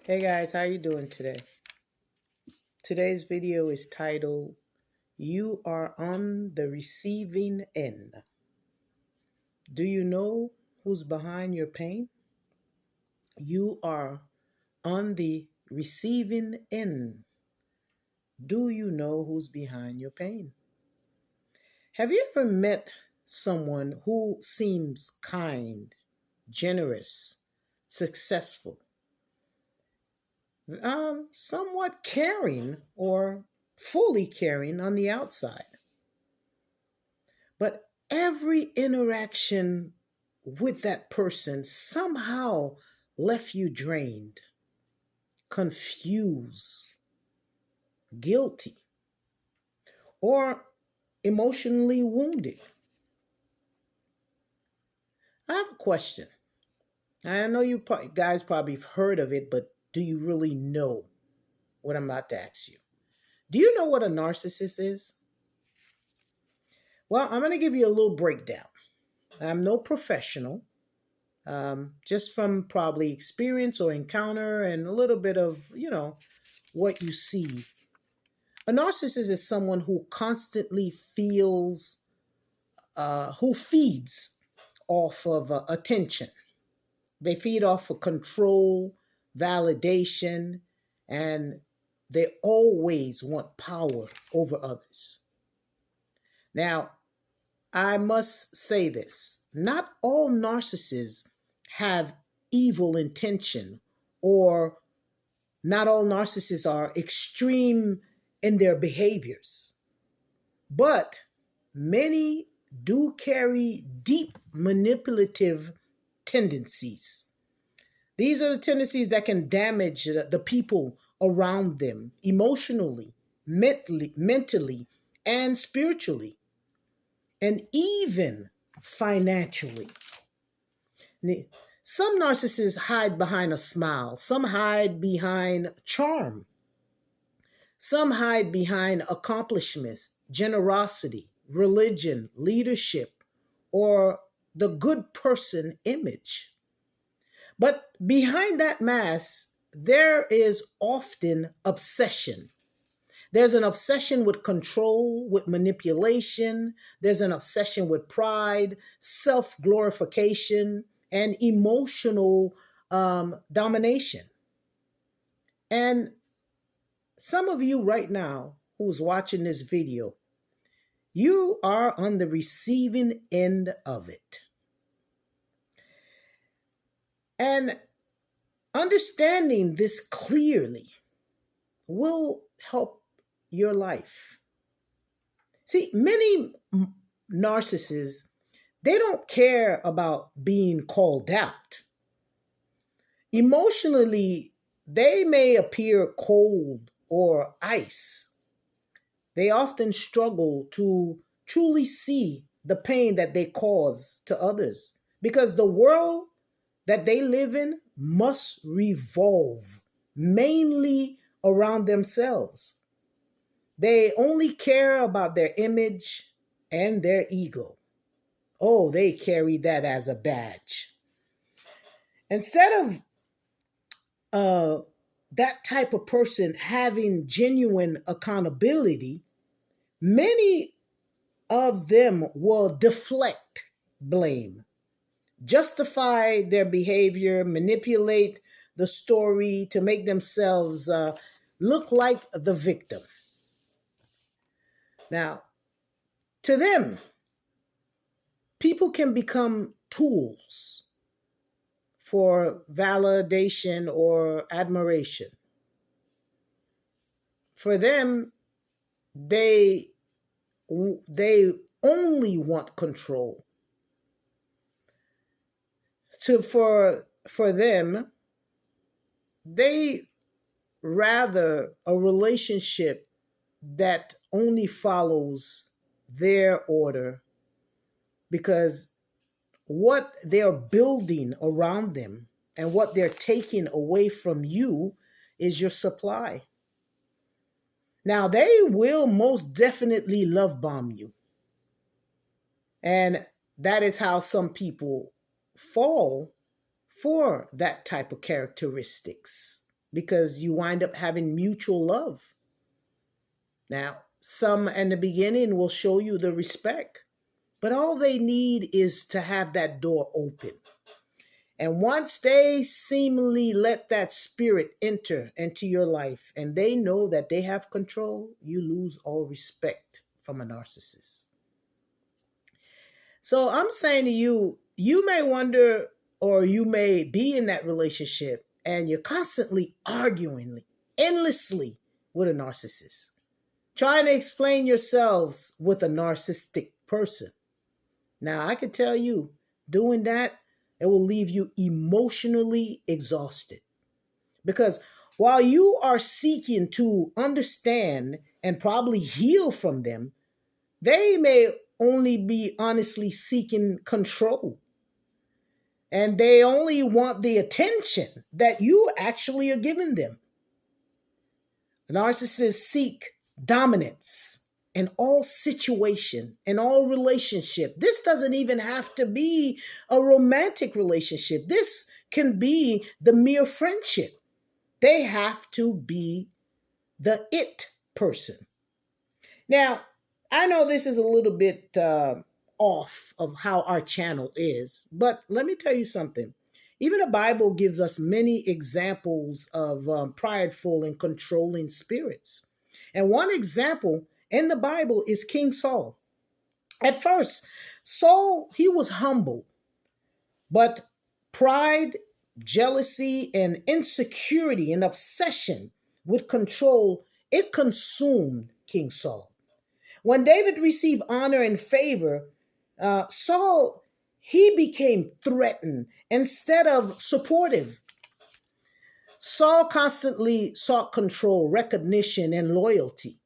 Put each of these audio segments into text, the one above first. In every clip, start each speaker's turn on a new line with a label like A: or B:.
A: Hey guys, how you doing today? Today's video is titled You Are on the Receiving End. Do you know who's behind your pain? You are on the receiving end. Do you know who's behind your pain? Have you ever met someone who seems kind, generous, successful, somewhat caring or fully caring on the outside? But every interaction with that person somehow left you drained, confused, guilty, or emotionally wounded. I have a question. I know you guys probably have heard of it, but do you really know what I'm about to ask you? Do you know what a narcissist is? Well, I'm going to give you a little breakdown. I'm no professional. Just from probably experience or encounter and a little bit of, what you see. A narcissist is someone who constantly who feeds off of attention. They feed off of control, validation, and they always want power over others. Now, I must say this. Not all narcissists have evil intention, or not all narcissists are extreme in their behaviors. But many do carry deep manipulative tendencies. These are the tendencies that can damage the people around them emotionally, mentally, and spiritually, and even financially. Some narcissists hide behind a smile. Some hide behind charm. Some hide behind accomplishments, generosity, religion, leadership, or the good person image. But behind that mask, there is often obsession. There's an obsession with control, with manipulation. There's an obsession with pride, self-glorification, and emotional domination. And some of you right now who's watching this video, you are on the receiving end of it. And understanding this clearly will help your life. See, many narcissists, they don't care about being called out. Emotionally, they may appear cold or ice. They often struggle to truly see the pain that they cause to others because the world that they live in must revolve mainly around themselves. They only care about their image and their ego. Oh, they carry that as a badge. Instead of that type of person having genuine accountability, many of them will deflect blame, justify their behavior, manipulate the story to make themselves look like the victim. Now, to them, people can become tools for validation or admiration. For them, they only want control. For them, they rather a relationship that only follows their order, because what they're building around them and what they're taking away from you is your supply. Now, they will most definitely love bomb you. And that is how some people fall for that type of characteristics. because you wind up having mutual love. Now, some in the beginning will show you the respect, but all they need is to have that door open. And once they seemingly let that spirit enter into your life and they know that they have control, you lose all respect from a narcissist. So I'm saying to you, you may wonder, or you may be in that relationship and you're constantly arguing endlessly with a narcissist, trying to explain yourselves with a narcissistic person. Now, I can tell you, doing that, it will leave you emotionally exhausted. Because while you are seeking to understand and probably heal from them, they may only be honestly seeking control. And they only want the attention that you actually are giving them. Narcissists seek dominance in all situation, in all relationship. This doesn't even have to be a romantic relationship. This can be the mere friendship. They have to be the it person. Now, I know this is a little bit off of how our channel is, but let me tell you something. Even the Bible gives us many examples of prideful and controlling spirits. And one example in the Bible is King Saul. At first, Saul, he was humble, but pride, jealousy, and insecurity and obsession with control, it consumed King Saul. When David received honor and favor, Saul, he became threatened instead of supportive. Saul constantly sought control, recognition, and loyalty.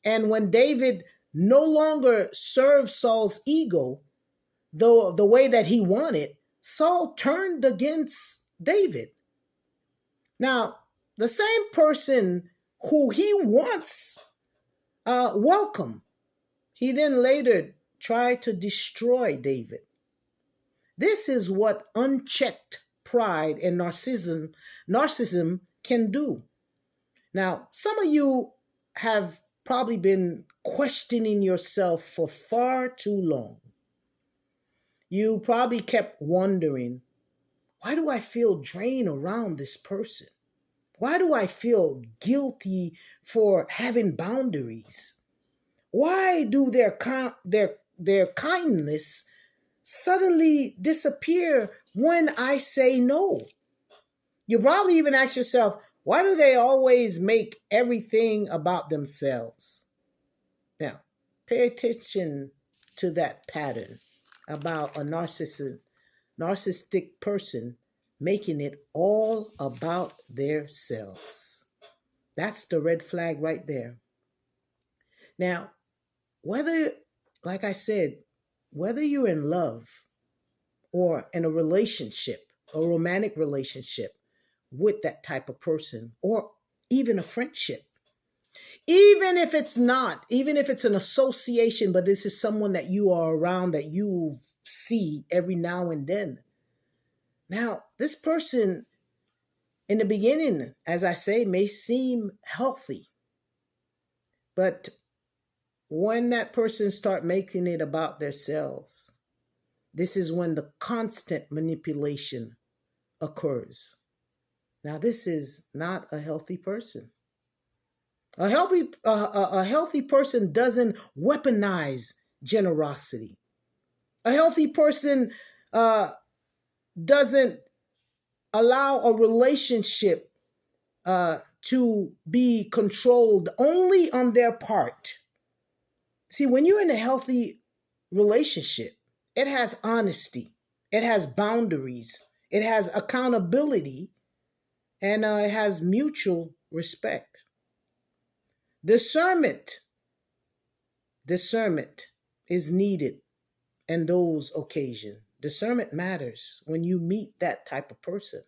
A: And when David no longer served Saul's ego the way that he wanted, Saul turned against David. Now, the same person who he once welcomed, he then later tried to destroy David. This is what unchecked pride and narcissism can do. Now, some of you have probably been questioning yourself for far too long. You probably kept wondering, why do I feel drained around this person? Why do I feel guilty for having boundaries? Why do their kindness suddenly disappear when I say no? You probably even ask yourself, why do they always make everything about themselves? Now, pay attention to that pattern about a narcissistic person making it all about themselves. That's the red flag right there. Now, whether, like I said, whether you're in love or in a relationship, a romantic relationship with that type of person, or even a friendship, even if it's an association, but this is someone that you are around, that you see every now and then. Now, this person in the beginning, as I say, may seem healthy, but when that person start making it about themselves, this is when the constant manipulation occurs. Now, this is not a healthy person. A healthy person doesn't weaponize generosity. A healthy person doesn't allow a relationship to be controlled only on their part. See, when you're in a healthy relationship, it has honesty, it has boundaries, it has accountability, and it has mutual respect. Discernment is needed in those occasions. Discernment matters when you meet that type of person.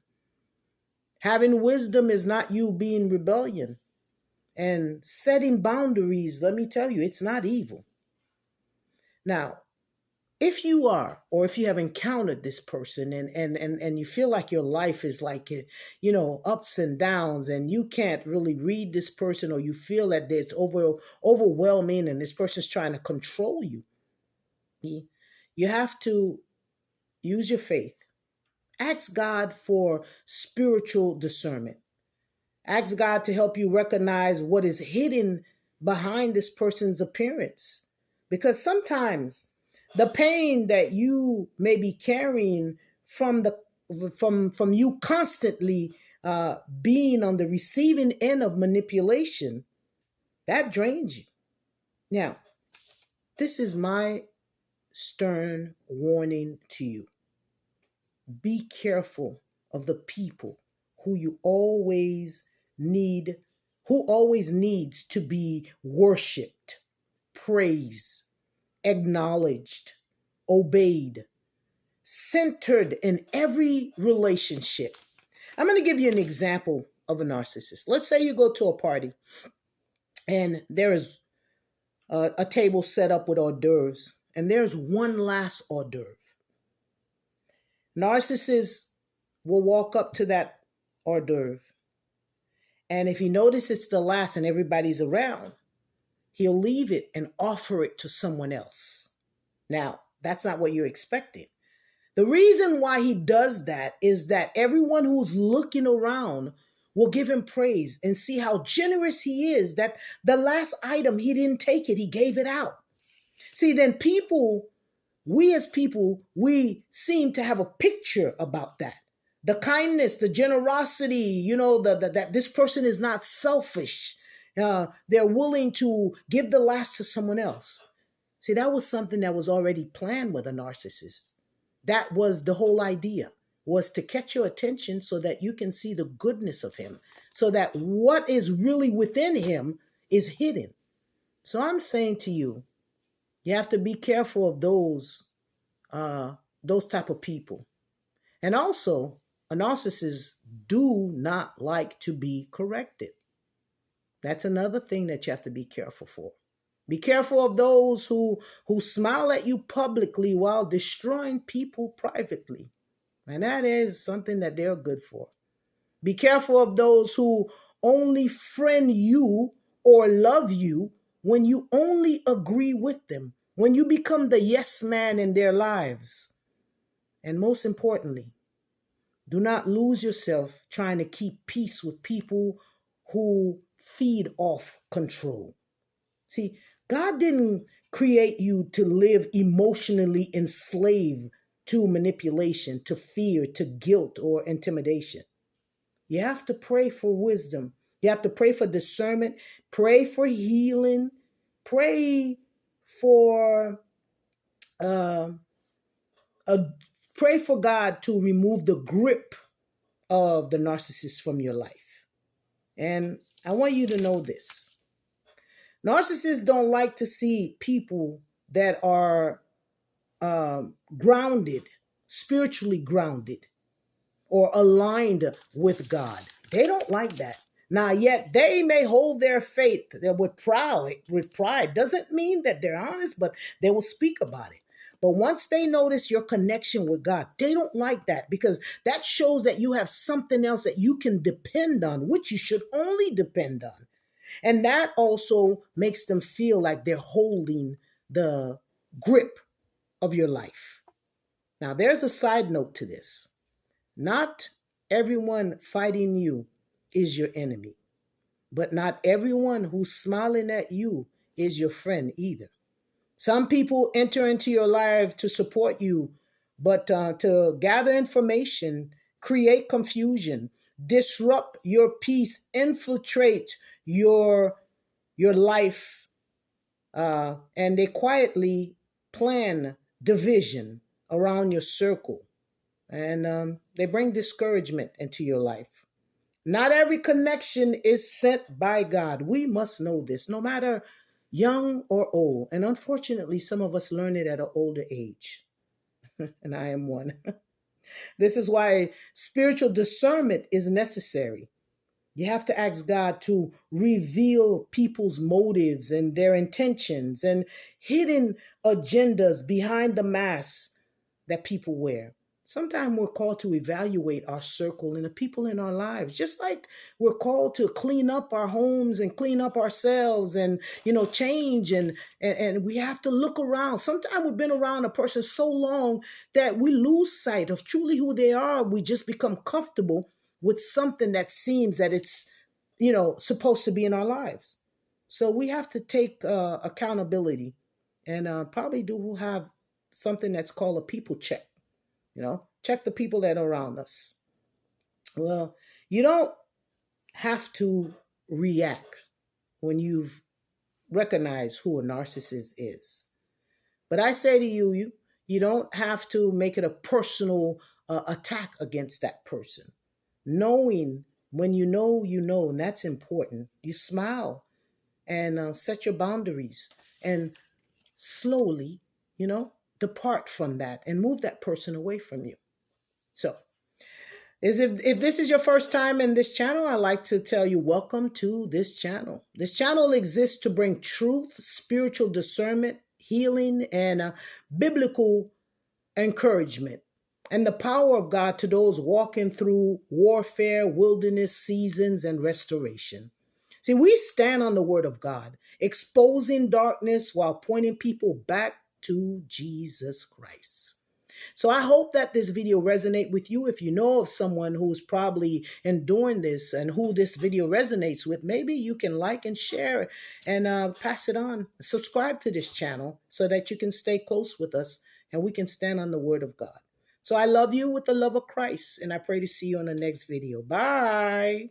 A: Having wisdom is not you being rebellion. And setting boundaries, let me tell you, it's not evil. Now, If you are, or if you have encountered this person, and you feel like your life is like, ups and downs, and you can't really read this person, or you feel that it's overwhelming and this person's trying to control you, you have to use your faith. Ask God for spiritual discernment. Ask God to help you recognize what is hidden behind this person's appearance. Because sometimes the pain that you may be carrying from you constantly being on the receiving end of manipulation, that drains you. Now, this is my stern warning to you. Be careful of the people who you always need, who always needs to be worshiped, praised, acknowledged, obeyed, centered in every relationship. I'm going to give you an example of a narcissist. Let's say you go to a party and there is a table set up with hors d'oeuvres, and there's one last hors d'oeuvre. Narcissists will walk up to that hors d'oeuvre, and if he notices it's the last and everybody's around, he'll leave it and offer it to someone else. Now, that's not what you're expecting. The reason why he does that is that everyone who's looking around will give him praise and see how generous he is, that the last item, he didn't take it, he gave it out. See, then we as people, we seem to have a picture about that. The kindness, the generosity, that this person is not selfish. They're willing to give the last to someone else. See, that was something that was already planned with a narcissist. That was the whole idea, was to catch your attention so that you can see the goodness of him, so that what is really within him is hidden. So I'm saying to you, you have to be careful of those type of people. And also, a narcissist do not like to be corrected. That's another thing that you have to be careful for. Be careful of those who smile at you publicly while destroying people privately. And that is something that they're good for. Be careful of those who only friend you or love you when you only agree with them, when you become the yes man in their lives. And most importantly, do not lose yourself trying to keep peace with people who feed off control. See, God didn't create you to live emotionally enslaved to manipulation, to fear, to guilt, or intimidation. You have to pray for wisdom. You have to pray for discernment, pray for healing, pray for pray for God to remove the grip of the narcissist from your life. And I want you to know this. Narcissists don't like to see people that are grounded, spiritually grounded, or aligned with God. They don't like that. Now, yet they may hold their faith with pride. Doesn't mean that they're honest, but they will speak about it. But once they notice your connection with God, they don't like that, because that shows that you have something else that you can depend on, which you should only depend on. And that also makes them feel like they're holding the grip of your life. Now, there's a side note to this. Not everyone fighting you is your enemy, but not everyone who's smiling at you is your friend either. Some people enter into your life to support you, but to gather information, create confusion, disrupt your peace, infiltrate your life, and they quietly plan division around your circle, and they bring discouragement into your life. Not every connection is sent by God. We must know this, no matter young or old. And unfortunately, some of us learn it at an older age. And I am one. This is why spiritual discernment is necessary. You have to ask God to reveal people's motives and their intentions and hidden agendas behind the mask that people wear. Sometimes we're called to evaluate our circle and the people in our lives, just like we're called to clean up our homes and clean up ourselves and, change. And we have to look around. Sometimes we've been around a person so long that we lose sight of truly who they are. We just become comfortable with something that seems that it's, supposed to be in our lives. So we have to take accountability and probably do have something that's called a people check. Check the people that are around us. Well, you don't have to react when you've recognized who a narcissist is. But I say to you don't have to make it a personal attack against that person. Knowing when you know, and that's important. You smile and set your boundaries and slowly, depart from that and move that person away from you. So, if this is your first time in this channel, I'd like to tell you welcome to this channel. This channel exists to bring truth, spiritual discernment, healing, and biblical encouragement, and the power of God to those walking through warfare, wilderness seasons, and restoration. See, we stand on the word of God, exposing darkness while pointing people back to Jesus Christ. So I hope that this video resonate with you. If you know of someone who's probably enduring this and who this video resonates with, maybe you can like and share and pass it on. Subscribe to this channel so that you can stay close with us and we can stand on the word of God. So I love you with the love of Christ, and I pray to see you on the next video. Bye.